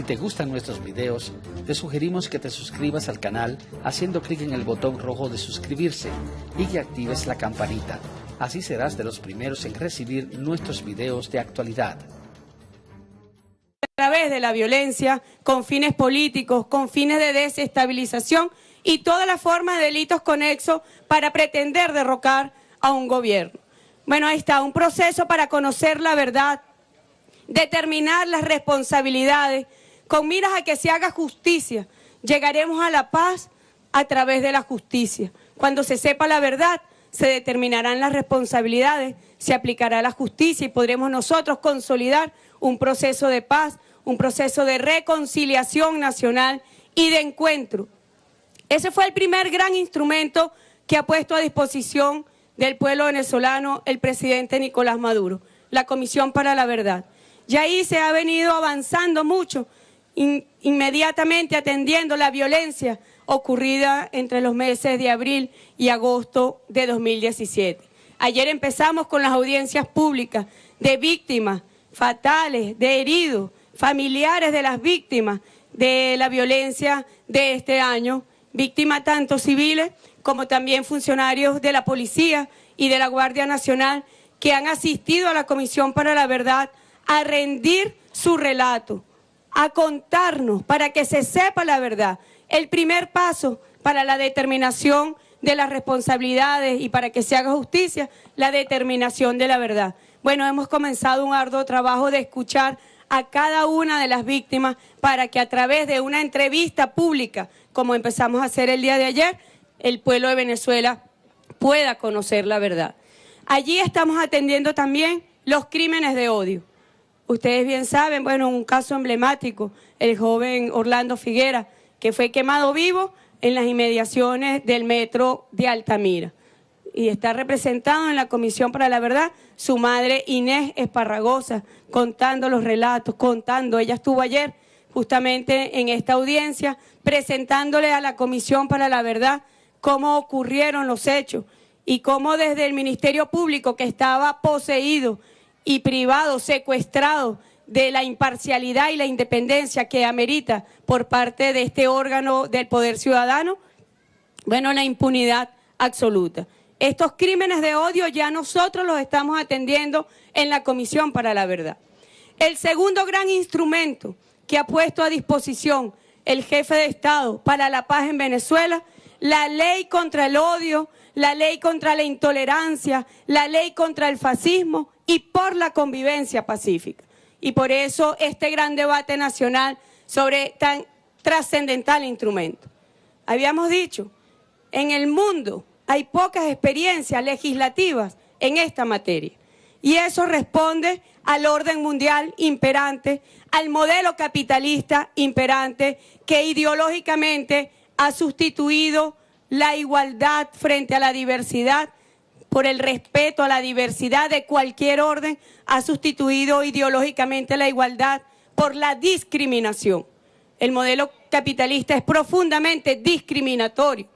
te gustan nuestros videos, te sugerimos que te suscribas al canal haciendo clic en el botón rojo de suscribirse y que actives la campanita. Así serás de los primeros en recibir nuestros videos de actualidad. A través de la violencia, con fines políticos, con fines de desestabilización y todas las formas de delitos conexos para pretender derrocar a un gobierno. Bueno, ahí está, un proceso para conocer la verdad, determinar las responsabilidades, con miras a que se haga justicia. Llegaremos a la paz a través de la justicia. Cuando se sepa la verdad, se determinarán las responsabilidades, se aplicará la justicia y podremos nosotros consolidar un proceso de paz, un proceso de reconciliación nacional y de encuentro. Ese fue el primer gran instrumento que ha puesto a disposición del pueblo venezolano el presidente Nicolás Maduro, la Comisión para la Verdad. Y ahí se ha venido avanzando mucho, inmediatamente atendiendo la violencia ocurrida entre los meses de abril y agosto de 2017. Ayer empezamos con las audiencias públicas de víctimas fatales, de heridos, familiares de las víctimas de la violencia de este año, víctimas tanto civiles como también funcionarios de la Policía y de la Guardia Nacional que han asistido a la Comisión para la Verdad a rendir su relato, a contarnos para que se sepa la verdad. El primer paso para la determinación de las responsabilidades y para que se haga justicia, la determinación de la verdad. Bueno, hemos comenzado un arduo trabajo de escuchar a cada una de las víctimas para que a través de una entrevista pública, como empezamos a hacer el día de ayer, el pueblo de Venezuela pueda conocer la verdad. Allí estamos atendiendo también los crímenes de odio. Ustedes bien saben, bueno, un caso emblemático, el joven Orlando Figuera, que fue quemado vivo en las inmediaciones del metro de Altamira. Y está representado en la Comisión para la Verdad su madre Inés Esparragosa, contando los relatos, ella estuvo ayer justamente en esta audiencia, presentándole a la Comisión para la Verdad cómo ocurrieron los hechos y cómo desde el Ministerio Público, que estaba poseído y privado, secuestrado de la imparcialidad y la independencia que amerita por parte de este órgano del Poder Ciudadano, bueno, la impunidad absoluta. Estos crímenes de odio ya nosotros los estamos atendiendo en la Comisión para la Verdad. El segundo gran instrumento que ha puesto a disposición el jefe de Estado para la paz en Venezuela, la ley contra el odio, la ley contra la intolerancia, la ley contra el fascismo y por la convivencia pacífica. Y por eso este gran debate nacional sobre tan trascendental instrumento. Habíamos dicho, en el mundo hay pocas experiencias legislativas en esta materia. Y eso responde al orden mundial imperante, al modelo capitalista imperante que ideológicamente ha sustituido la igualdad frente a la diversidad, por el respeto a la diversidad de cualquier orden, ha sustituido ideológicamente la igualdad por la discriminación. El modelo capitalista es profundamente discriminatorio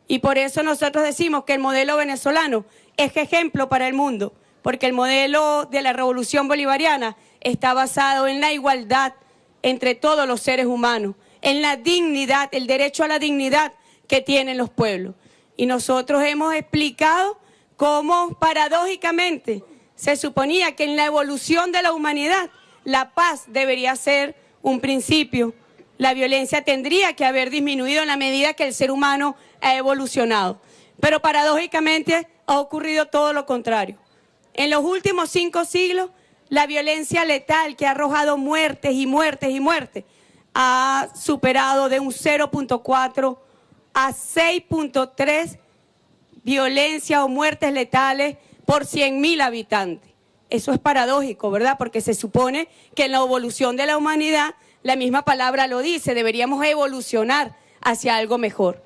y por eso nosotros decimos que el modelo venezolano es ejemplo para el mundo, porque el modelo de la revolución bolivariana está basado en la igualdad entre todos los seres humanos, en la dignidad, el derecho a la dignidad que tienen los pueblos. Y nosotros hemos explicado cómo paradójicamente se suponía que en la evolución de la humanidad la paz debería ser un principio, la violencia tendría que haber disminuido en la medida que el ser humano ha evolucionado. Pero paradójicamente ha ocurrido todo lo contrario. En los últimos 5 siglos, la violencia letal que ha arrojado muertes y muertes y muertes ha superado de un 0.4 a 6.3 violencia o muertes letales por 100.000 habitantes. Eso es paradójico, ¿verdad? Porque se supone que en la evolución de la humanidad, la misma palabra lo dice, deberíamos evolucionar hacia algo mejor.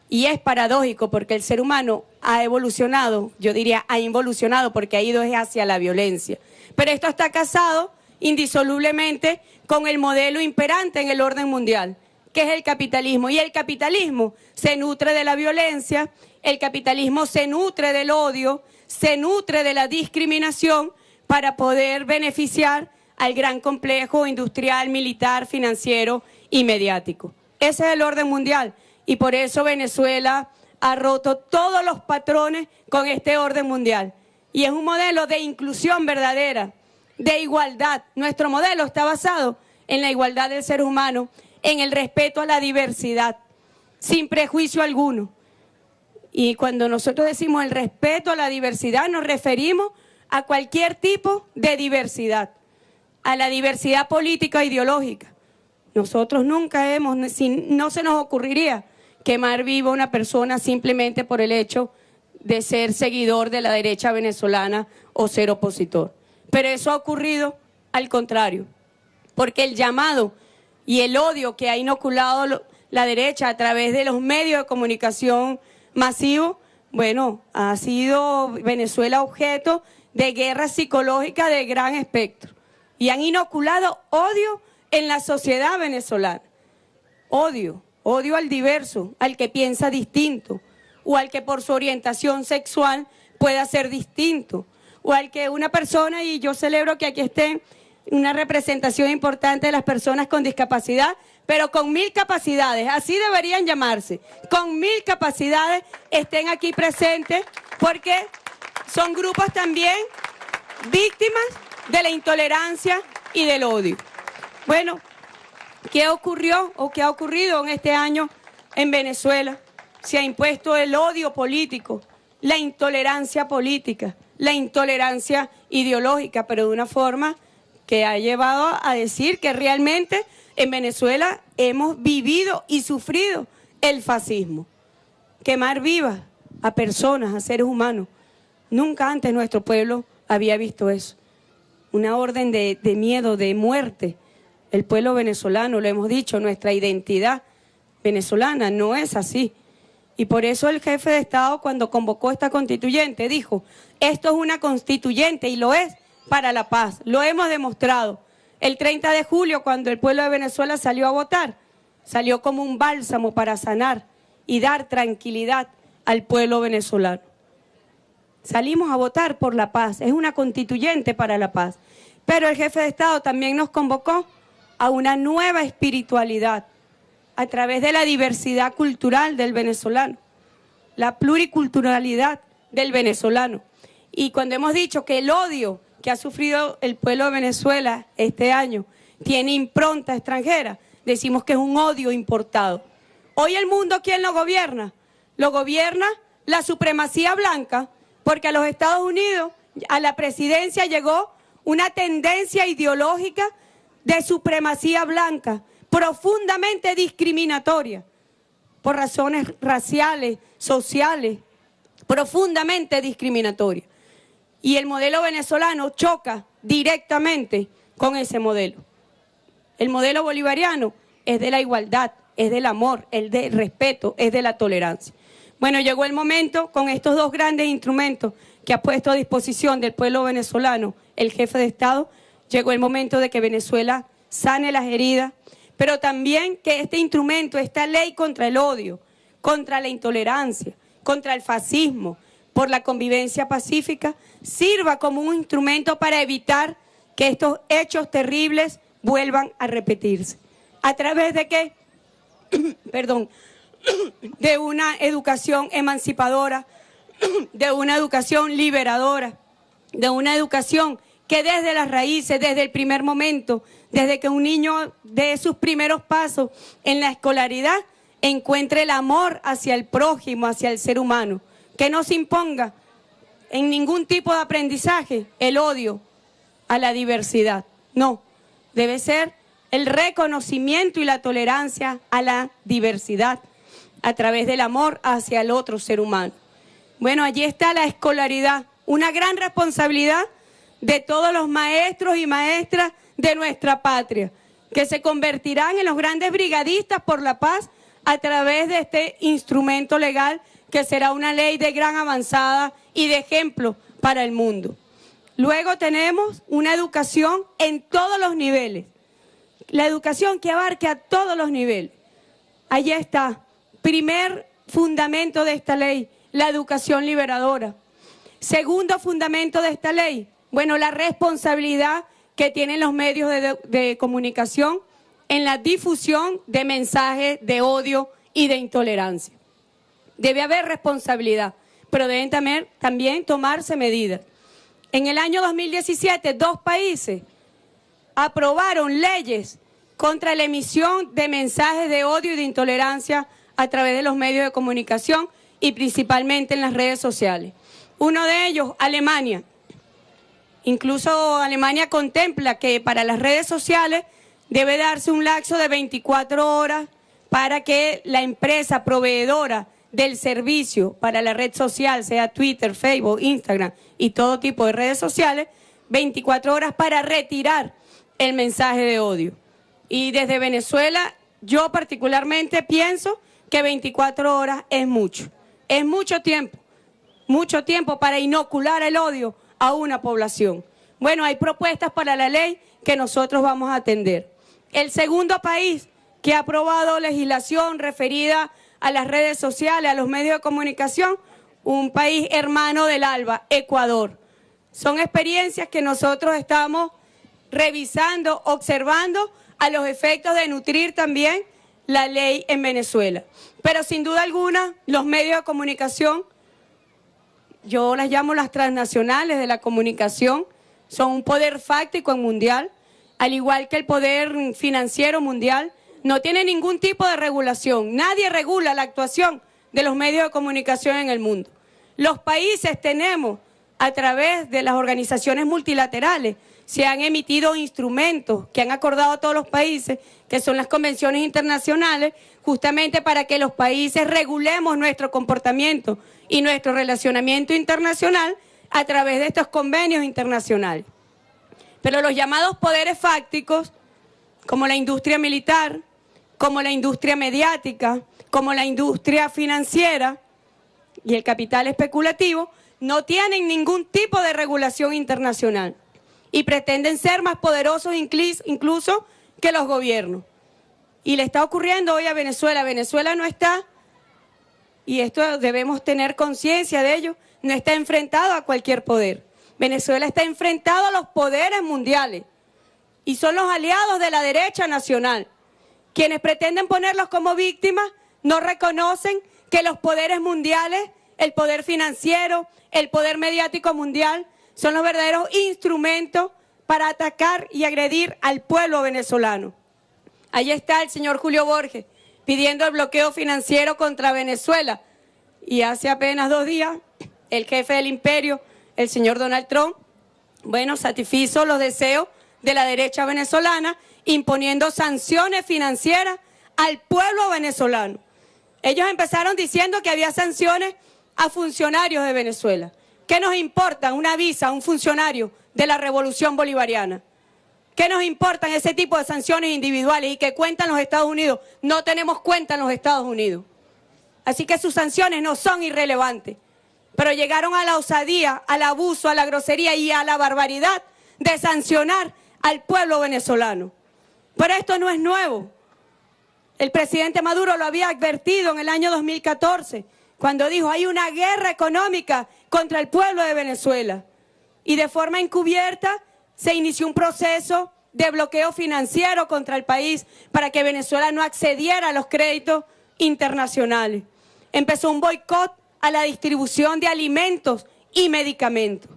Y es paradójico porque el ser humano ha evolucionado, yo diría ha involucionado porque ha ido hacia la violencia. Pero esto está casado indisolublemente con el modelo imperante en el orden mundial, que es el capitalismo. Y el capitalismo se nutre de la violencia, el capitalismo se nutre del odio, se nutre de la discriminación para poder beneficiar al gran complejo industrial, militar, financiero y mediático. Ese es el orden mundial y por eso Venezuela ha roto todos los patrones con este orden mundial. Y es un modelo de inclusión verdadera, de igualdad. Nuestro modelo está basado en la igualdad del ser humano, en el respeto a la diversidad, sin prejuicio alguno. Y cuando nosotros decimos el respeto a la diversidad, nos referimos a cualquier tipo de diversidad, a la diversidad política e ideológica. Nosotros nunca no se nos ocurriría quemar viva a una persona simplemente por el hecho de ser seguidor de la derecha venezolana o ser opositor. Pero eso ha ocurrido al contrario, porque el llamado y el odio que ha inoculado la derecha a través de los medios de comunicación masivos, bueno, ha sido Venezuela objeto de guerra psicológica de gran espectro y han inoculado odio en la sociedad venezolana. Odio al diverso, al que piensa distinto, o al que por su orientación sexual pueda ser distinto, o al que una persona, y yo celebro que aquí esté una representación importante de las personas con discapacidad, pero con 1000 capacidades, así deberían llamarse, con 1000 capacidades estén aquí presentes, porque son grupos también víctimas de la intolerancia y del odio. Bueno, ¿qué ocurrió o qué ha ocurrido en este año en Venezuela? Se ha impuesto el odio político, la intolerancia política, la intolerancia ideológica, pero de una forma que ha llevado a decir que realmente en Venezuela hemos vivido y sufrido el fascismo. Quemar vivas a personas, a seres humanos. Nunca antes nuestro pueblo había visto eso. Una orden de miedo, de muerte. El pueblo venezolano, lo hemos dicho, nuestra identidad venezolana no es así. Y por eso el jefe de Estado, cuando convocó esta constituyente, dijo, esto es una constituyente y lo es para la paz. Lo hemos demostrado. El 30 de julio, cuando el pueblo de Venezuela salió a votar, salió como un bálsamo para sanar y dar tranquilidad al pueblo venezolano. Salimos a votar por la paz, es una constituyente para la paz. Pero el jefe de Estado también nos convocó a una nueva espiritualidad a través de la diversidad cultural del venezolano, la pluriculturalidad del venezolano. Y cuando hemos dicho que el odio que ha sufrido el pueblo de Venezuela este año tiene impronta extranjera, decimos que es un odio importado. Hoy el mundo, ¿quién lo gobierna? Lo gobierna la supremacía blanca, porque a los Estados Unidos, a la presidencia llegó una tendencia ideológica de supremacía blanca, profundamente discriminatoria, por razones raciales, sociales, profundamente discriminatoria. Y el modelo venezolano choca directamente con ese modelo. El modelo bolivariano es de la igualdad, es del amor, es del respeto, es de la tolerancia. Bueno, llegó el momento, con estos dos grandes instrumentos que ha puesto a disposición del pueblo venezolano el jefe de Estado, llegó el momento de que Venezuela sane las heridas, pero también que este instrumento, esta ley contra el odio, contra la intolerancia, contra el fascismo, por la convivencia pacífica, sirva como un instrumento para evitar que estos hechos terribles vuelvan a repetirse. ¿A través de qué? Perdón, de una educación emancipadora, de una educación liberadora, de una educación que desde las raíces, desde el primer momento, desde que un niño dé sus primeros pasos en la escolaridad, encuentre el amor hacia el prójimo, hacia el ser humano, que no se imponga en ningún tipo de aprendizaje el odio a la diversidad. No, debe ser el reconocimiento y la tolerancia a la diversidad a través del amor hacia el otro ser humano. Bueno, allí está la escolaridad, una gran responsabilidad de todos los maestros y maestras de nuestra patria, que se convertirán en los grandes brigadistas por la paz a través de este instrumento legal que será una ley de gran avanzada y de ejemplo para el mundo. Luego tenemos una educación en todos los niveles, la educación que abarque a todos los niveles. Allí está, primer fundamento de esta ley, la educación liberadora. Segundo fundamento de esta ley, bueno, la responsabilidad que tienen los medios de comunicación en la difusión de mensajes de odio y de intolerancia. Debe haber responsabilidad, pero deben también tomarse medidas. En el año 2017, 2 países aprobaron leyes contra la emisión de mensajes de odio y de intolerancia a través de los medios de comunicación y principalmente en las redes sociales. Uno de ellos, Alemania. Incluso Alemania contempla que para las redes sociales debe darse un lapso de 24 horas para que la empresa proveedora del servicio para la red social, sea Twitter, Facebook, Instagram y todo tipo de redes sociales, 24 horas para retirar el mensaje de odio. Y desde Venezuela, yo particularmente pienso que 24 horas es mucho tiempo para inocular el odio a una población. Bueno, hay propuestas para la ley que nosotros vamos a atender. El segundo país que ha aprobado legislación referida a las redes sociales, a los medios de comunicación, un país hermano del ALBA, Ecuador. Son experiencias que nosotros estamos revisando, observando a los efectos de nutrir también la ley en Venezuela. Pero sin duda alguna, los medios de comunicación, yo las llamo las transnacionales de la comunicación, son un poder fáctico mundial, al igual que el poder financiero mundial, no tiene ningún tipo de regulación. Nadie regula la actuación de los medios de comunicación en el mundo. Los países tenemos, a través de las organizaciones multilaterales, se han emitido instrumentos que han acordado todos los países, que son las convenciones internacionales, justamente para que los países regulemos nuestro comportamiento y nuestro relacionamiento internacional a través de estos convenios internacionales. Pero los llamados poderes fácticos, como la industria militar, como la industria mediática, como la industria financiera y el capital especulativo, no tienen ningún tipo de regulación internacional y pretenden ser más poderosos incluso que los gobiernos. Y le está ocurriendo hoy a Venezuela. Venezuela no está, y esto debemos tener conciencia de ello, no está enfrentado a cualquier poder. Venezuela está enfrentado a los poderes mundiales y son los aliados de la derecha nacional. Quienes pretenden ponerlos como víctimas no reconocen que los poderes mundiales, el poder financiero, el poder mediático mundial, son los verdaderos instrumentos para atacar y agredir al pueblo venezolano. Allí está el señor Julio Borges pidiendo el bloqueo financiero contra Venezuela. Y hace apenas 2 días, el jefe del imperio, el señor Donald Trump, bueno, satisfizo los deseos de la derecha venezolana, imponiendo sanciones financieras al pueblo venezolano. Ellos empezaron diciendo que había sanciones a funcionarios de Venezuela. ¿Qué nos importa una visa a un funcionario de la Revolución Bolivariana? ¿Qué nos importan ese tipo de sanciones individuales y que cuentan los Estados Unidos? No tenemos cuenta en los Estados Unidos. Así que sus sanciones no son irrelevantes. Pero llegaron a la osadía, al abuso, a la grosería y a la barbaridad de sancionar al pueblo venezolano. Pero esto no es nuevo. El presidente Maduro lo había advertido en el año 2014, cuando dijo: hay una guerra económica contra el pueblo de Venezuela. Y de forma encubierta se inició un proceso de bloqueo financiero contra el país para que Venezuela no accediera a los créditos internacionales. Empezó un boicot a la distribución de alimentos y medicamentos.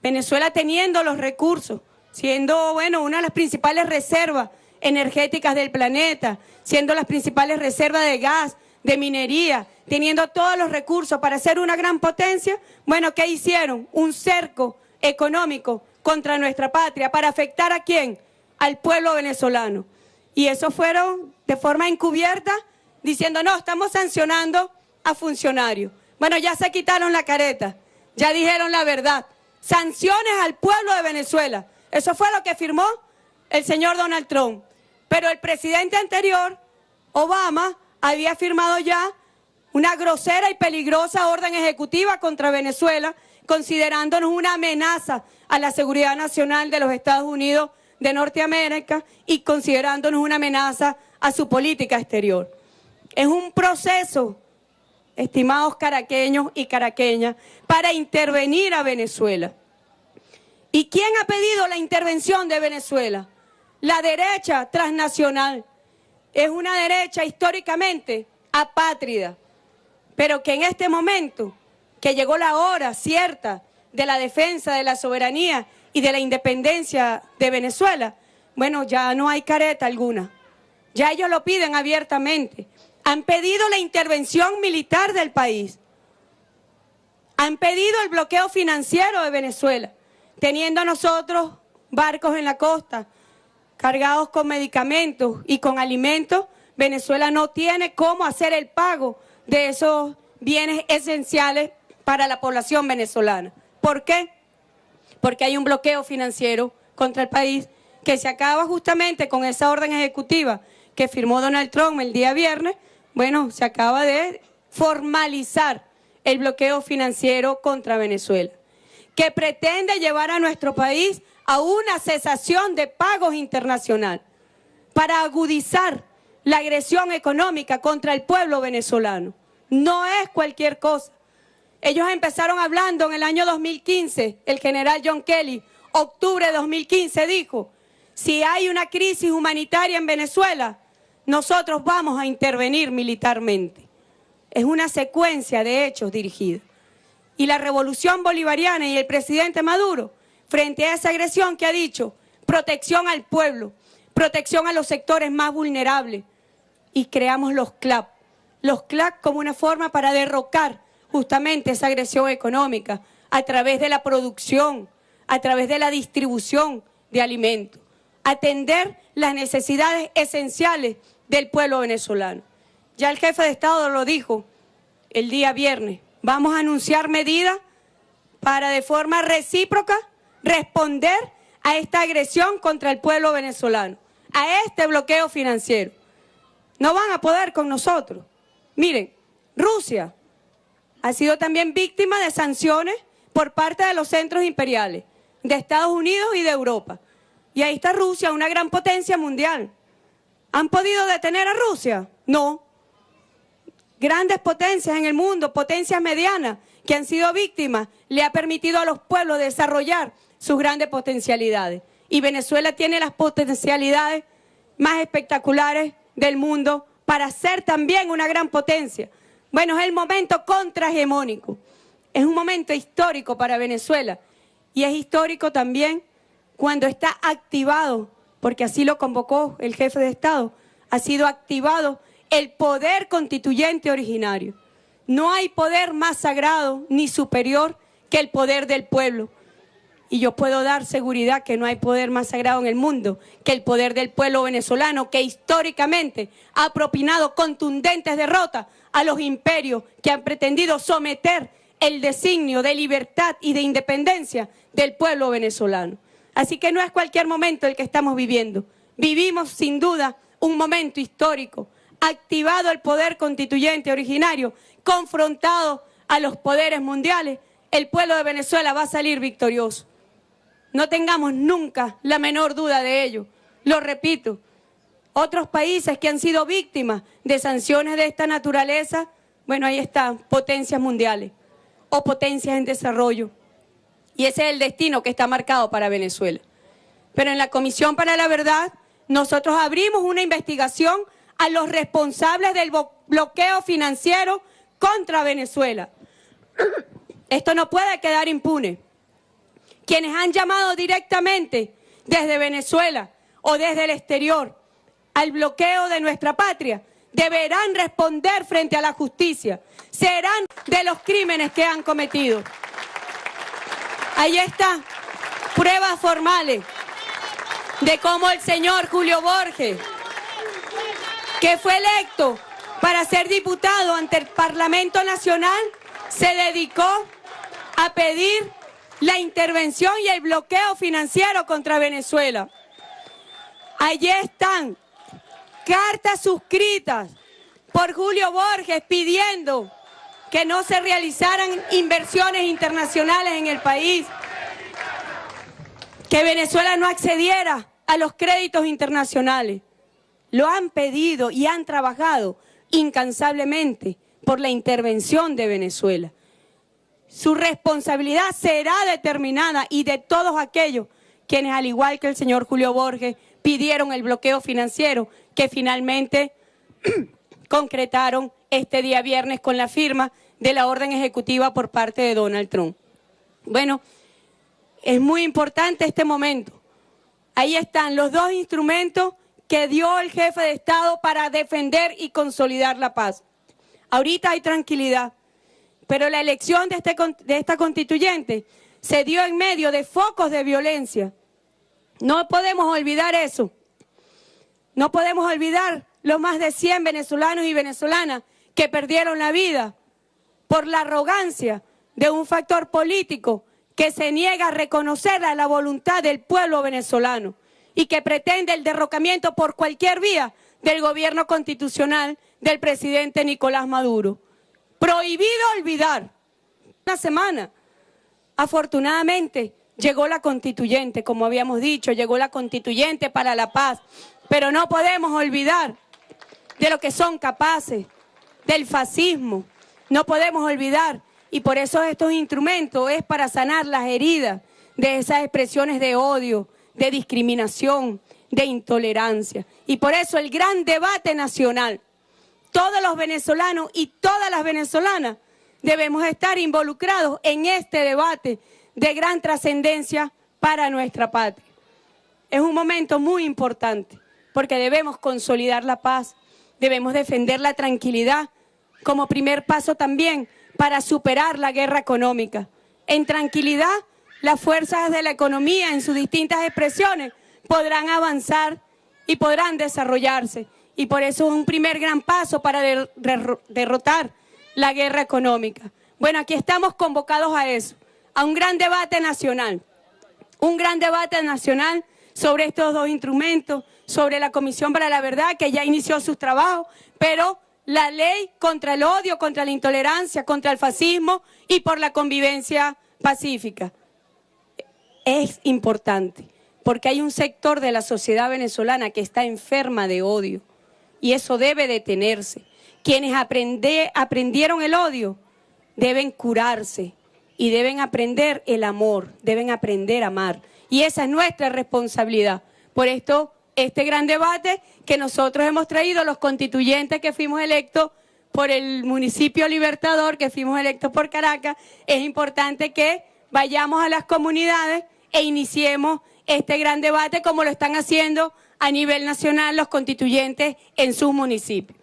Venezuela, teniendo los recursos, siendo, bueno, una de las principales reservas energéticas del planeta, siendo las principales reservas de gas, de minería, teniendo todos los recursos para ser una gran potencia, bueno, ¿qué hicieron? Un cerco económico contra nuestra patria, ¿para afectar a quién? Al pueblo venezolano. Y eso fueron de forma encubierta, diciendo: no, estamos sancionando a funcionarios. Bueno, ya se quitaron la careta, ya dijeron la verdad. Sanciones al pueblo de Venezuela. Eso fue lo que firmó el señor Donald Trump. Pero el presidente anterior, Obama, había firmado ya una grosera y peligrosa orden ejecutiva contra Venezuela, considerándonos una amenaza a la seguridad nacional de los Estados Unidos de Norteamérica y considerándonos una amenaza a su política exterior. Es un proceso, estimados caraqueños y caraqueñas, para intervenir a Venezuela. ¿Y quién ha pedido la intervención de Venezuela? La derecha transnacional. Es una derecha históricamente apátrida, pero que en este momento, que llegó la hora cierta de la defensa de la soberanía y de la independencia de Venezuela, bueno, ya no hay careta alguna. Ya ellos lo piden abiertamente. Han pedido la intervención militar del país. Han pedido el bloqueo financiero de Venezuela, teniendo a nosotros barcos en la costa, cargados con medicamentos y con alimentos. Venezuela no tiene cómo hacer el pago de esos bienes esenciales para la población venezolana. ¿Por qué? Porque hay un bloqueo financiero contra el país que se acaba justamente con esa orden ejecutiva que firmó Donald Trump el día viernes. Bueno, se acaba de formalizar el bloqueo financiero contra Venezuela, que pretende llevar a nuestro país a una cesación de pagos internacional para agudizar la agresión económica contra el pueblo venezolano. No es cualquier cosa. Ellos empezaron hablando en el año 2015, el general John Kelly, octubre de 2015, dijo: si hay una crisis humanitaria en Venezuela, nosotros vamos a intervenir militarmente. Es una secuencia de hechos dirigidos. Y la revolución bolivariana y el presidente Maduro, frente a esa agresión que ha dicho, protección al pueblo, protección a los sectores más vulnerables, y creamos los CLAP como una forma para derrocar justamente esa agresión económica a través de la producción, a través de la distribución de alimentos, atender las necesidades esenciales del pueblo venezolano. Ya el jefe de Estado lo dijo el día viernes, vamos a anunciar medidas para de forma recíproca responder a esta agresión contra el pueblo venezolano, a este bloqueo financiero. No van a poder con nosotros. Miren, Rusia ha sido también víctima de sanciones por parte de los centros imperiales, de Estados Unidos y de Europa. Y ahí está Rusia, una gran potencia mundial. ¿Han podido detener a Rusia? No. Grandes potencias en el mundo, potencias medianas, que han sido víctimas, le ha permitido a los pueblos desarrollar sus grandes potencialidades. Y Venezuela tiene las potencialidades más espectaculares del mundo para ser también una gran potencia. Bueno, es el momento contrahegemónico. Es un momento histórico para Venezuela. Y es histórico también cuando está activado, porque así lo convocó el jefe de Estado, ha sido activado el poder constituyente originario. No hay poder más sagrado ni superior que el poder del pueblo. Y yo puedo dar seguridad que no hay poder más sagrado en el mundo que el poder del pueblo venezolano, que históricamente ha propinado contundentes derrotas a los imperios que han pretendido someter el designio de libertad y de independencia del pueblo venezolano. Así que no es cualquier momento el que estamos viviendo. Vivimos sin duda un momento histórico, activado el poder constituyente originario, confrontado a los poderes mundiales. El pueblo de Venezuela va a salir victorioso. No tengamos nunca la menor duda de ello. Lo repito, otros países que han sido víctimas de sanciones de esta naturaleza, bueno, ahí están, potencias mundiales o potencias en desarrollo. Y ese es el destino que está marcado para Venezuela. Pero en la Comisión para la Verdad, nosotros abrimos una investigación a los responsables del bloqueo financiero contra Venezuela. Esto no puede quedar impune. Quienes han llamado directamente desde Venezuela o desde el exterior al bloqueo de nuestra patria deberán responder frente a la justicia. Serán de los crímenes que han cometido. Ahí está, pruebas formales de cómo el señor Julio Borges, que fue electo para ser diputado ante el Parlamento Nacional, se dedicó a pedir la intervención y el bloqueo financiero contra Venezuela. Allí están cartas suscritas por Julio Borges pidiendo que no se realizaran inversiones internacionales en el país, que Venezuela no accediera a los créditos internacionales. Lo han pedido y han trabajado incansablemente por la intervención de Venezuela. su responsabilidad será determinada y de todos aquellos quienes, al igual que el señor Julio Borges, pidieron el bloqueo financiero que finalmente concretaron este día viernes con la firma de la orden ejecutiva por parte de Donald Trump. Bueno, es muy importante este momento. Ahí están los dos instrumentos que dio el jefe de Estado para defender y consolidar la paz. Ahorita hay tranquilidad, pero la elección de esta constituyente se dio en medio de focos de violencia. No podemos olvidar eso. No podemos olvidar los más de 100 venezolanos y venezolanas que perdieron la vida por la arrogancia de un factor político que se niega a reconocer a la voluntad del pueblo venezolano y que pretende el derrocamiento por cualquier vía del gobierno constitucional del presidente Nicolás Maduro. Prohibido olvidar. Una semana. Afortunadamente llegó la constituyente, como habíamos dicho, llegó la constituyente para la paz, pero no podemos olvidar de lo que son capaces, del fascismo. No podemos olvidar, y por eso estos instrumentos es para sanar las heridas de esas expresiones de odio, de discriminación, de intolerancia. Y por eso el gran debate nacional, todos los venezolanos y todas las venezolanas debemos estar involucrados en este debate de gran trascendencia para nuestra patria. Es un momento muy importante porque debemos consolidar la paz, debemos defender la tranquilidad como primer paso también para superar la guerra económica. En tranquilidad, las fuerzas de la economía en sus distintas expresiones podrán avanzar y podrán desarrollarse. Y por eso es un primer gran paso para derrotar la guerra económica. Bueno, aquí estamos convocados a eso, a un gran debate nacional sobre estos dos instrumentos, sobre la Comisión para la Verdad, que ya inició sus trabajos, pero la ley contra el odio, contra la intolerancia, contra el fascismo y por la convivencia pacífica. Es importante, porque hay un sector de la sociedad venezolana que está enferma de odio, y eso debe detenerse. Quienes aprendieron el odio deben curarse y deben aprender el amor, deben aprender a amar. Y esa es nuestra responsabilidad. Por esto, este gran debate que nosotros hemos traído, los constituyentes que fuimos electos por el municipio Libertador, que fuimos electos por Caracas, es importante que vayamos a las comunidades e iniciemos este gran debate como lo están haciendo a nivel nacional los constituyentes en sus municipios.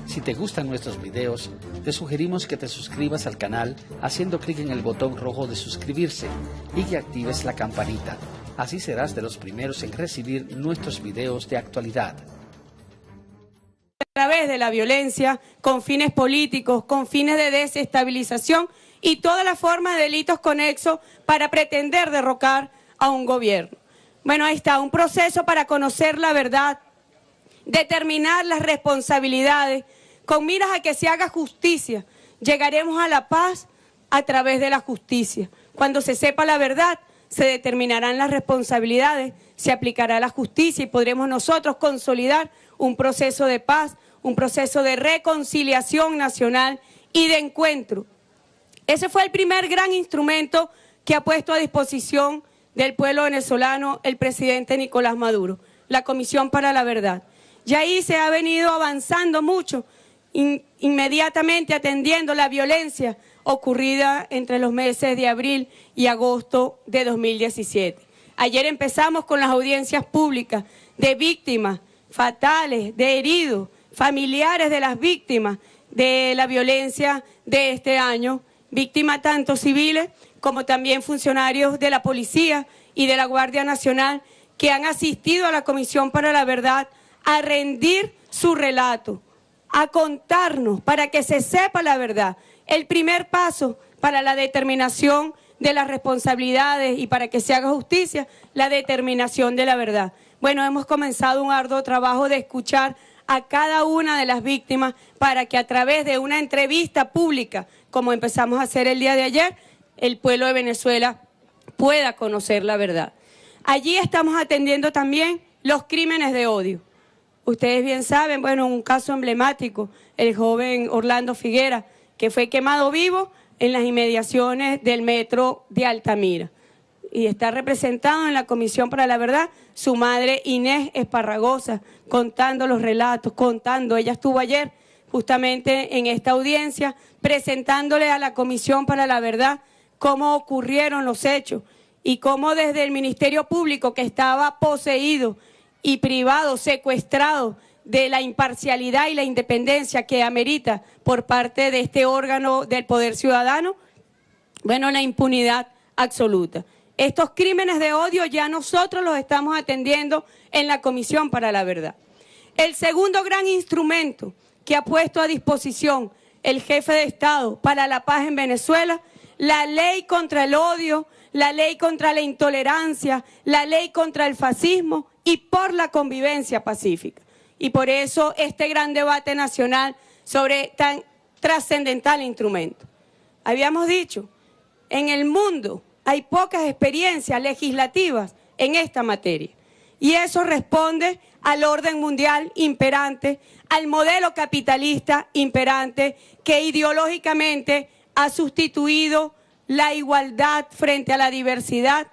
Si te gustan nuestros videos, te sugerimos que te suscribas al canal haciendo clic en el botón rojo de suscribirse y que actives la campanita. Así serás de los primeros en recibir nuestros videos de actualidad. A través de la violencia, con fines políticos, con fines de desestabilización y todas las formas de delitos conexos para pretender derrocar a un gobierno. Bueno, ahí está, un proceso para conocer la verdad, determinar las responsabilidades, con miras a que se haga justicia. Llegaremos a la paz a través de la justicia. Cuando se sepa la verdad, se determinarán las responsabilidades, se aplicará la justicia y podremos nosotros consolidar un proceso de paz, un proceso de reconciliación nacional y de encuentro. Ese fue el primer gran instrumento que ha puesto a disposición del pueblo venezolano el presidente Nicolás Maduro, la Comisión para la Verdad. Y ahí se ha venido avanzando mucho, inmediatamente atendiendo la violencia ocurrida entre los meses de abril y agosto de 2017. Ayer empezamos con las audiencias públicas de víctimas fatales, de heridos, familiares de las víctimas de la violencia de este año, víctimas tanto civiles como también funcionarios de la Policía y de la Guardia Nacional que han asistido a la Comisión para la Verdad a rendir su relato, a contarnos para que se sepa la verdad. El primer paso para la determinación de las responsabilidades y para que se haga justicia, la determinación de la verdad. Bueno, hemos comenzado un arduo trabajo de escuchar a cada una de las víctimas para que a través de una entrevista pública, como empezamos a hacer el día de ayer, el pueblo de Venezuela pueda conocer la verdad. Allí estamos atendiendo también los crímenes de odio. Ustedes bien saben, bueno, un caso emblemático, el joven Orlando Figuera, que fue quemado vivo en las inmediaciones del metro de Altamira. Y está representado en la Comisión para la Verdad su madre Inés Esparragosa, contando los relatos, ella estuvo ayer justamente en esta audiencia, presentándole a la Comisión para la Verdad cómo ocurrieron los hechos y cómo desde el Ministerio Público, que estaba poseído y privado, secuestrado de la imparcialidad y la independencia que amerita por parte de este órgano del Poder Ciudadano, bueno, la impunidad absoluta. Estos crímenes de odio ya nosotros los estamos atendiendo en la Comisión para la Verdad. El segundo gran instrumento que ha puesto a disposición el jefe de Estado para la paz en Venezuela, la ley contra el odio, la ley contra la intolerancia, la ley contra el fascismo y por la convivencia pacífica. Y por eso este gran debate nacional sobre tan trascendental instrumento. Habíamos dicho, en el mundo hay pocas experiencias legislativas en esta materia. Y eso responde al orden mundial imperante, al modelo capitalista imperante que ideológicamente ha sustituido la igualdad frente a la diversidad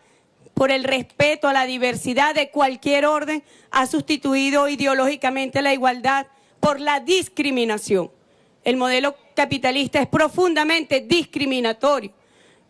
por el respeto a la diversidad de cualquier orden, ha sustituido ideológicamente la igualdad por la discriminación. El modelo capitalista es profundamente discriminatorio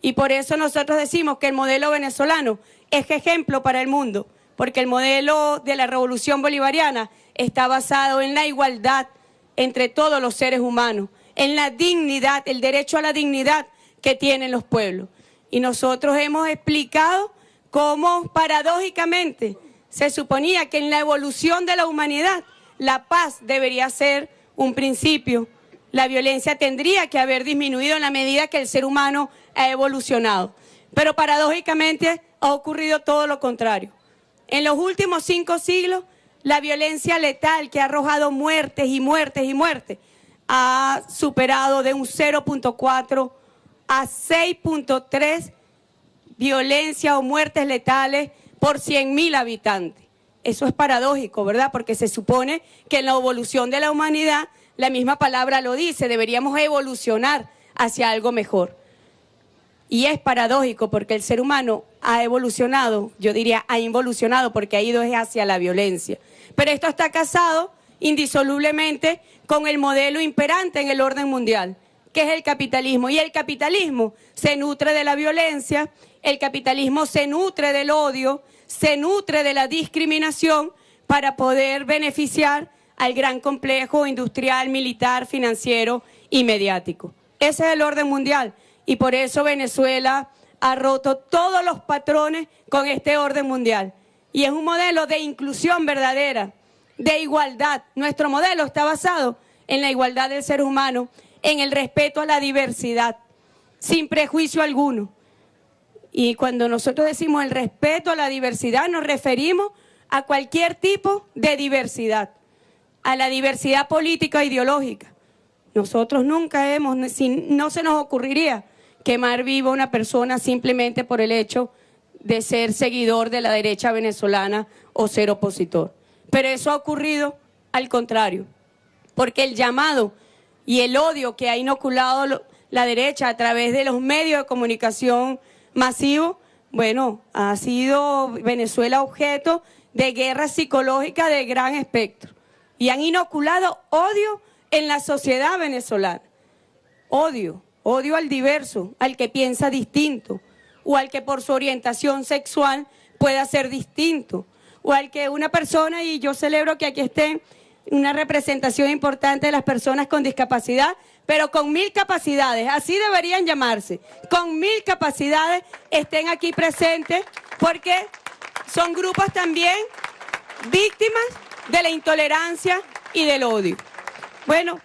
y por eso nosotros decimos que el modelo venezolano es ejemplo para el mundo, porque el modelo de la revolución bolivariana está basado en la igualdad entre todos los seres humanos, en la dignidad, el derecho a la dignidad que tienen los pueblos. Y nosotros hemos explicado cómo paradójicamente se suponía que en la evolución de la humanidad la paz debería ser un principio, la violencia tendría que haber disminuido en la medida que el ser humano ha evolucionado. Pero paradójicamente ha ocurrido todo lo contrario. En los últimos 5 siglos, la violencia letal que ha arrojado muertes y muertes y muertes ha superado de un 0.4 a 6.3 violencia o muertes letales por 100.000 habitantes. Eso es paradójico, ¿verdad? Porque se supone que en la evolución de la humanidad, la misma palabra lo dice, deberíamos evolucionar hacia algo mejor. Y es paradójico porque el ser humano ha evolucionado, yo diría ha involucionado porque ha ido hacia la violencia. Pero esto está casado indisolublemente con el modelo imperante en el orden mundial, que es el capitalismo. Y el capitalismo se nutre de la violencia, el capitalismo se nutre del odio, se nutre de la discriminación para poder beneficiar al gran complejo industrial, militar, financiero y mediático. Ese es el orden mundial. Y por eso Venezuela ha roto todos los patrones con este orden mundial. Y es un modelo de inclusión verdadera, de igualdad. Nuestro modelo está basado en la igualdad del ser humano, en el respeto a la diversidad, sin prejuicio alguno. Y cuando nosotros decimos el respeto a la diversidad, nos referimos a cualquier tipo de diversidad, a la diversidad política e ideológica. Nosotros nunca no se nos ocurriría quemar viva a una persona simplemente por el hecho de ser seguidor de la derecha venezolana o ser opositor. Pero eso ha ocurrido al contrario, porque el llamado y el odio que ha inoculado la derecha a través de los medios de comunicación masivos, bueno, ha sido Venezuela objeto de guerra psicológica de gran espectro. Y han inoculado odio en la sociedad venezolana. Odio al diverso, al que piensa distinto, o al que por su orientación sexual pueda ser distinto, o al que una persona, y yo celebro que aquí esté una representación importante de las personas con discapacidad, pero con 1000 capacidades, así deberían llamarse, con 1000 capacidades estén aquí presentes, porque son grupos también víctimas de la intolerancia y del odio. Bueno,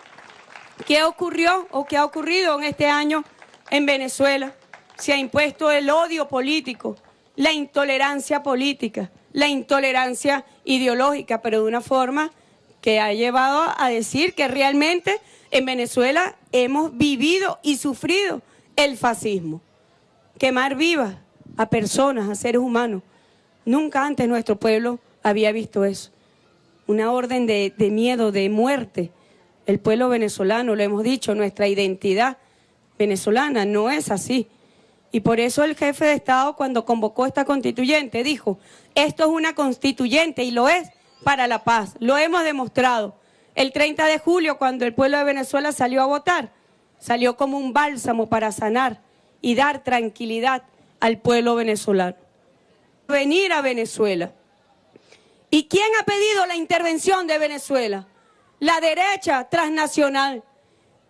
¿qué ocurrió o qué ha ocurrido en este año en Venezuela? Se ha impuesto el odio político, la intolerancia política, la intolerancia ideológica, pero de una forma que ha llevado a decir que realmente en Venezuela hemos vivido y sufrido el fascismo. Quemar vivas a personas, a seres humanos. Nunca antes nuestro pueblo había visto eso. una orden de miedo, de muerte. El pueblo venezolano, lo hemos dicho, nuestra identidad venezolana no es así. Y por eso el jefe de Estado, cuando convocó esta constituyente, dijo, esto es una constituyente y lo es para la paz. Lo hemos demostrado. El 30 de julio, cuando el pueblo de Venezuela salió a votar, salió como un bálsamo para sanar y dar tranquilidad al pueblo venezolano. Venir a Venezuela. ¿Y quién ha pedido la intervención de Venezuela? La derecha transnacional.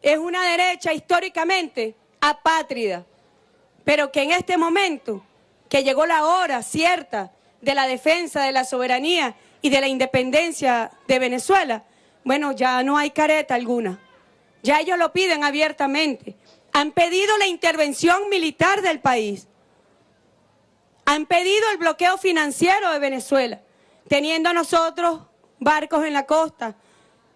Es una derecha históricamente apátrida, pero que en este momento, que llegó la hora cierta de la defensa de la soberanía y de la independencia de Venezuela, bueno, ya no hay careta alguna. Ya ellos lo piden abiertamente. Han pedido la intervención militar del país. Han pedido el bloqueo financiero de Venezuela, teniendo a nosotros barcos en la costa,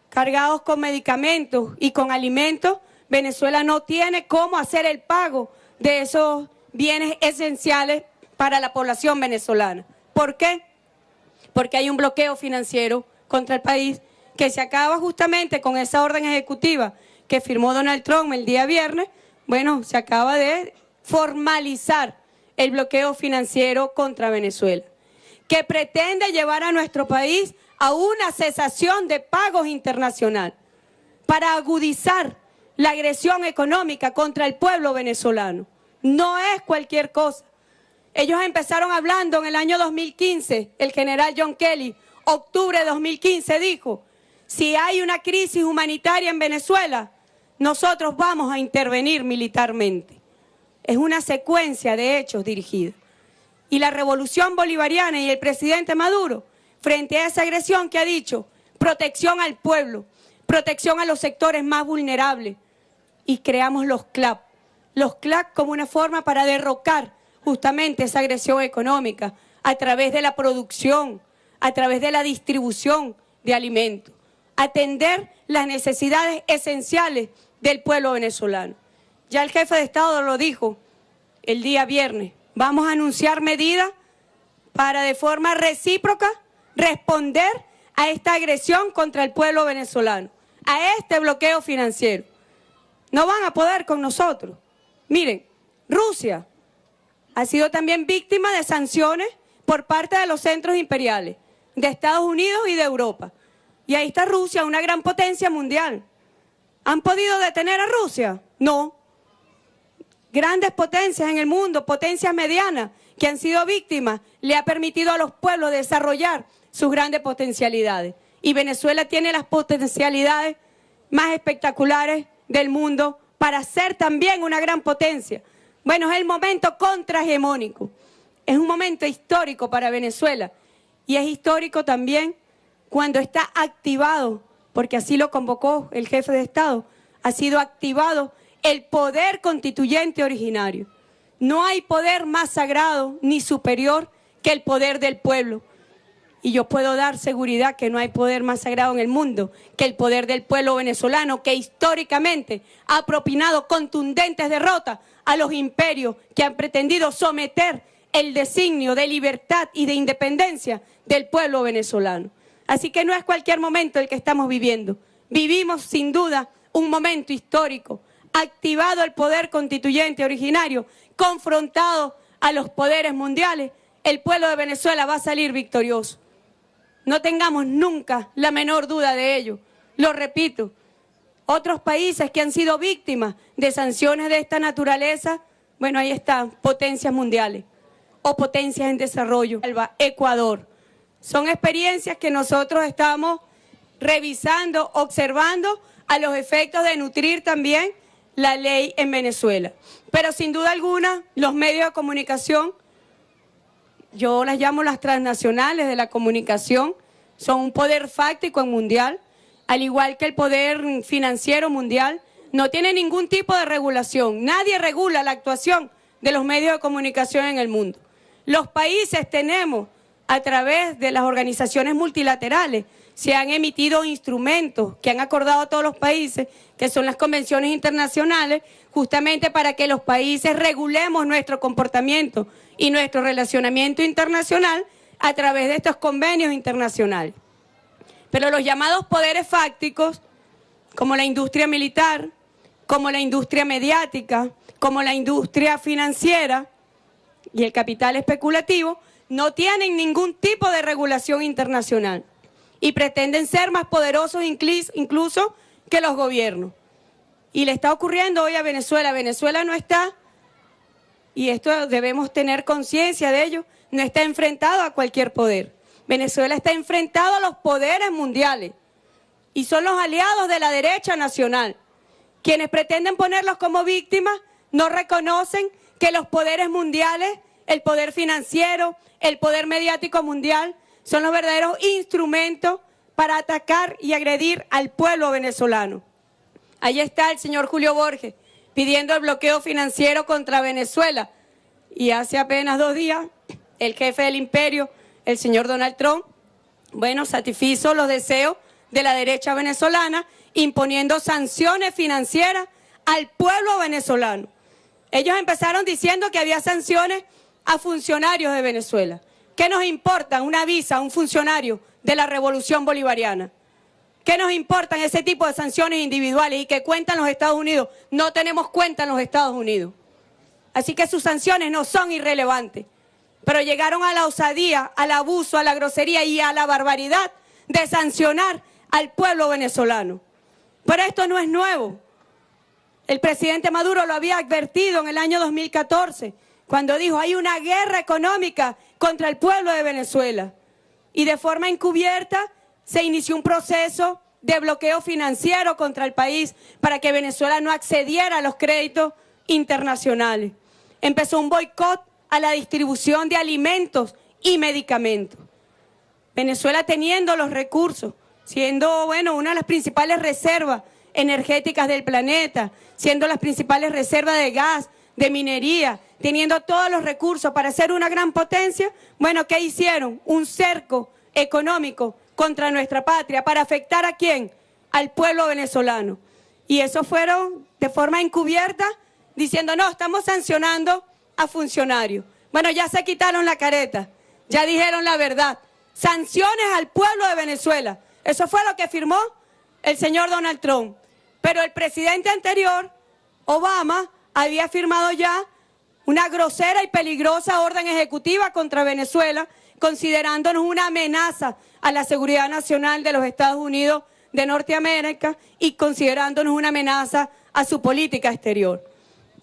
cargados con medicamentos y con alimentos. Venezuela no tiene cómo hacer el pago de esos bienes esenciales para la población venezolana. ¿Por qué? Porque hay un bloqueo financiero contra el país que se acaba justamente con esa orden ejecutiva que firmó Donald Trump el día viernes. Bueno, se acaba de formalizar el bloqueo financiero contra Venezuela, que pretende llevar a nuestro país a una cesación de pagos internacional para agudizar la agresión económica contra el pueblo venezolano. No es cualquier cosa. Ellos empezaron hablando en el año 2015, el general John Kelly, octubre de 2015, dijo, si hay una crisis humanitaria en Venezuela, nosotros vamos a intervenir militarmente. Es una secuencia de hechos dirigida. Y la revolución bolivariana y el presidente Maduro, frente a esa agresión que ha dicho, protección al pueblo, protección a los sectores más vulnerables, y creamos los CLAP como una forma para derrocar justamente esa agresión económica a través de la producción, a través de la distribución de alimentos, atender las necesidades esenciales del pueblo venezolano. Ya el jefe de Estado lo dijo el día viernes, vamos a anunciar medidas para de forma recíproca responder a esta agresión contra el pueblo venezolano, a este bloqueo financiero. No van a poder con nosotros. Miren, Rusia ha sido también víctima de sanciones por parte de los centros imperiales, de Estados Unidos y de Europa. Y ahí está Rusia, una gran potencia mundial. ¿Han podido detener a Rusia? No. Grandes potencias en el mundo, potencias medianas, que han sido víctimas, le ha permitido a los pueblos desarrollar sus grandes potencialidades. Y Venezuela tiene las potencialidades más espectaculares del mundo para ser también una gran potencia. Bueno, es el momento contrahegemónico. Es un momento histórico para Venezuela. Y es histórico también cuando está activado, porque así lo convocó el jefe de Estado, ha sido activado el poder constituyente originario. No hay poder más sagrado ni superior que el poder del pueblo. Y yo puedo dar seguridad que no hay poder más sagrado en el mundo que el poder del pueblo venezolano, que históricamente ha propinado contundentes derrotas a los imperios que han pretendido someter el designio de libertad y de independencia del pueblo venezolano. Así que no es cualquier momento el que estamos viviendo. Vivimos sin duda un momento histórico, activado el poder constituyente originario, confrontado a los poderes mundiales. El pueblo de Venezuela va a salir victorioso. No tengamos nunca la menor duda de ello. Lo repito, otros países que han sido víctimas de sanciones de esta naturaleza, bueno, ahí están, potencias mundiales o potencias en desarrollo. Ecuador. Son experiencias que nosotros estamos revisando, observando a los efectos de nutrir también la ley en Venezuela. Pero sin duda alguna, los medios de comunicación, yo las llamo las transnacionales de la comunicación, son un poder fáctico en mundial, al igual que el poder financiero mundial, no tiene ningún tipo de regulación. Nadie regula la actuación de los medios de comunicación en el mundo. Los países tenemos, a través de las organizaciones multilaterales, se han emitido instrumentos que han acordado a todos los países, que son las convenciones internacionales, justamente para que los países regulemos nuestro comportamiento y nuestro relacionamiento internacional a través de estos convenios internacionales. Pero los llamados poderes fácticos, como la industria militar, como la industria mediática, como la industria financiera y el capital especulativo, no tienen ningún tipo de regulación internacional y pretenden ser más poderosos incluso que los gobiernos. Y le está ocurriendo hoy a Venezuela. Venezuela no está, y esto debemos tener conciencia de ello, no está enfrentado a cualquier poder. Venezuela está enfrentado a los poderes mundiales y son los aliados de la derecha nacional. Quienes pretenden ponerlos como víctimas no reconocen que los poderes mundiales, el poder financiero, el poder mediático mundial, son los verdaderos instrumentos para atacar y agredir al pueblo venezolano. Ahí está el señor Julio Borges pidiendo el bloqueo financiero contra Venezuela. Y hace apenas 2 días, el jefe del imperio, el señor Donald Trump, bueno, satisfizo los deseos de la derecha venezolana, imponiendo sanciones financieras al pueblo venezolano. Ellos empezaron diciendo que había sanciones a funcionarios de Venezuela. ¿Qué nos importa una visa a un funcionario de la Revolución Bolivariana? ¿Qué nos importan ese tipo de sanciones individuales y que cuentan los Estados Unidos? No tenemos cuenta en los Estados Unidos. Así que sus sanciones no son irrelevantes. Pero llegaron a la osadía, al abuso, a la grosería y a la barbaridad de sancionar al pueblo venezolano. Pero esto no es nuevo. El presidente Maduro lo había advertido en el año 2014, cuando dijo: hay una guerra económica contra el pueblo de Venezuela. Y de forma encubierta se inició un proceso de bloqueo financiero contra el país para que Venezuela no accediera a los créditos internacionales. Empezó un boicot a la distribución de alimentos y medicamentos. Venezuela, teniendo los recursos, siendo, bueno, una de las principales reservas energéticas del planeta, siendo las principales reservas de gas, de minería, teniendo todos los recursos para ser una gran potencia, bueno, ¿qué hicieron? Un cerco económico contra nuestra patria, ¿para afectar a quién? Al pueblo venezolano. Y eso fueron de forma encubierta, diciendo: no, estamos sancionando a funcionarios. Bueno, ya se quitaron la careta, ya dijeron la verdad. Sanciones al pueblo de Venezuela. Eso fue lo que firmó el señor Donald Trump. Pero el presidente anterior, Obama, había firmado ya una grosera y peligrosa orden ejecutiva contra Venezuela, considerándonos una amenaza a la seguridad nacional de los Estados Unidos de Norteamérica y considerándonos una amenaza a su política exterior.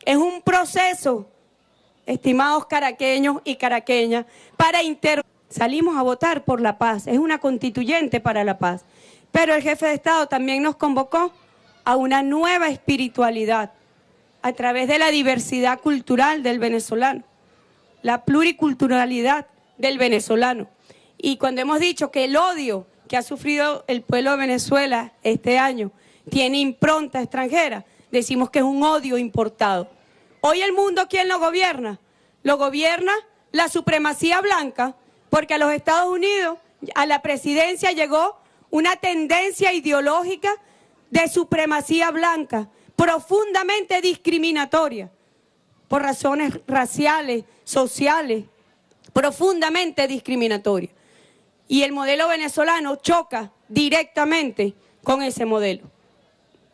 Es un proceso, estimados caraqueños y caraqueñas, salimos a votar por la paz, es una constituyente para la paz. Pero el jefe de Estado también nos convocó a una nueva espiritualidad a través de la diversidad cultural del venezolano, la pluriculturalidad del venezolano. Y cuando hemos dicho que el odio que ha sufrido el pueblo de Venezuela este año tiene impronta extranjera, decimos que es un odio importado. Hoy el mundo, ¿quién lo gobierna? Lo gobierna la supremacía blanca, porque a los Estados Unidos, a la presidencia llegó una tendencia ideológica de supremacía blanca, profundamente discriminatoria, por razones raciales, sociales, profundamente discriminatoria. Y el modelo venezolano choca directamente con ese modelo.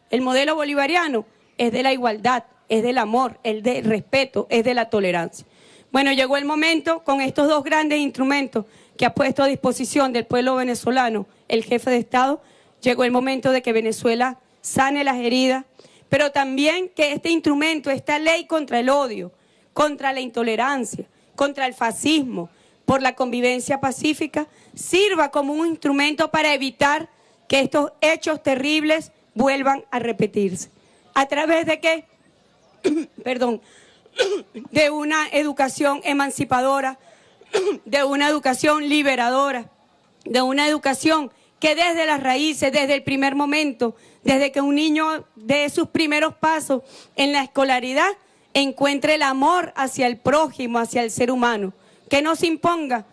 El modelo bolivariano es de la igualdad, es del amor, es del respeto, es de la tolerancia. Bueno, llegó el momento, con estos 2 grandes instrumentos que ha puesto a disposición del pueblo venezolano el jefe de Estado, llegó el momento de que Venezuela sane las heridas, pero también que este instrumento, esta ley contra el odio, contra la intolerancia, contra el fascismo, por la convivencia pacífica, sirva como un instrumento para evitar que estos hechos terribles vuelvan a repetirse. ¿A través de qué? Perdón, de una educación emancipadora, de una educación liberadora, de una educación que desde las raíces, desde el primer momento, desde que un niño dé sus primeros pasos en la escolaridad, encuentre el amor hacia el prójimo, hacia el ser humano, que no se imponga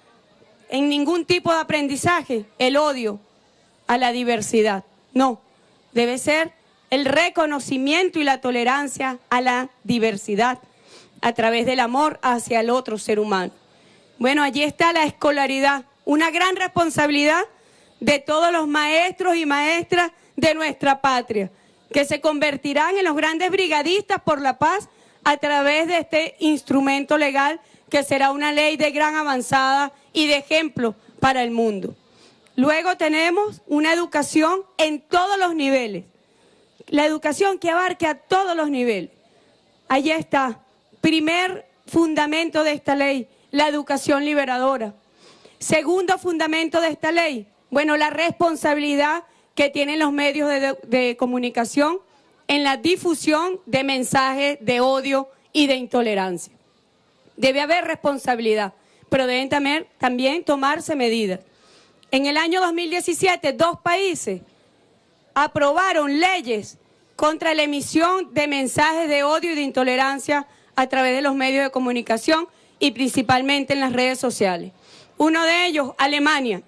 en ningún tipo de aprendizaje el odio a la diversidad. No, debe ser el reconocimiento y la tolerancia a la diversidad a través del amor hacia el otro ser humano. Bueno, allí está la escolaridad, una gran responsabilidad de todos los maestros y maestras de nuestra patria, que se convertirán en los grandes brigadistas por la paz a través de este instrumento legal que será una ley de gran avanzada y de ejemplo para el mundo. Luego tenemos una educación en todos los niveles, la educación que abarque a todos los niveles. Allí está, primer fundamento de esta ley, la educación liberadora. Segundo fundamento de esta ley, bueno, la responsabilidad que tienen los medios de comunicación en la difusión de mensajes de odio y de intolerancia. Debe haber responsabilidad, pero deben también tomarse medidas. En el año 2017, 2 países aprobaron leyes contra la emisión de mensajes de odio y de intolerancia a través de los medios de comunicación y principalmente en las redes sociales. Uno de ellos, Alemania.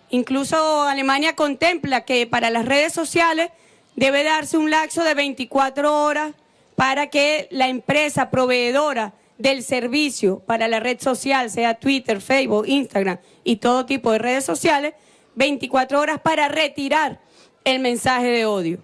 Incluso Alemania contempla que para las redes sociales debe darse un lapso de 24 horas para que la empresa proveedora del servicio para la red social, sea Twitter, Facebook, Instagram y todo tipo de redes sociales, 24 horas para retirar el mensaje de odio.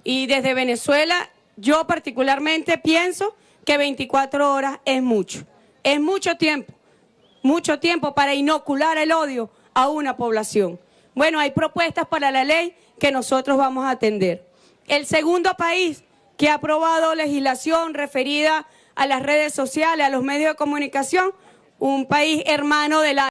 Y desde Venezuela, yo particularmente pienso que 24 horas es mucho tiempo para inocular el odio a una población. Bueno, hay propuestas para la ley que nosotros vamos a atender. El segundo país que ha aprobado legislación referida a las redes sociales, a los medios de comunicación, un país hermano de la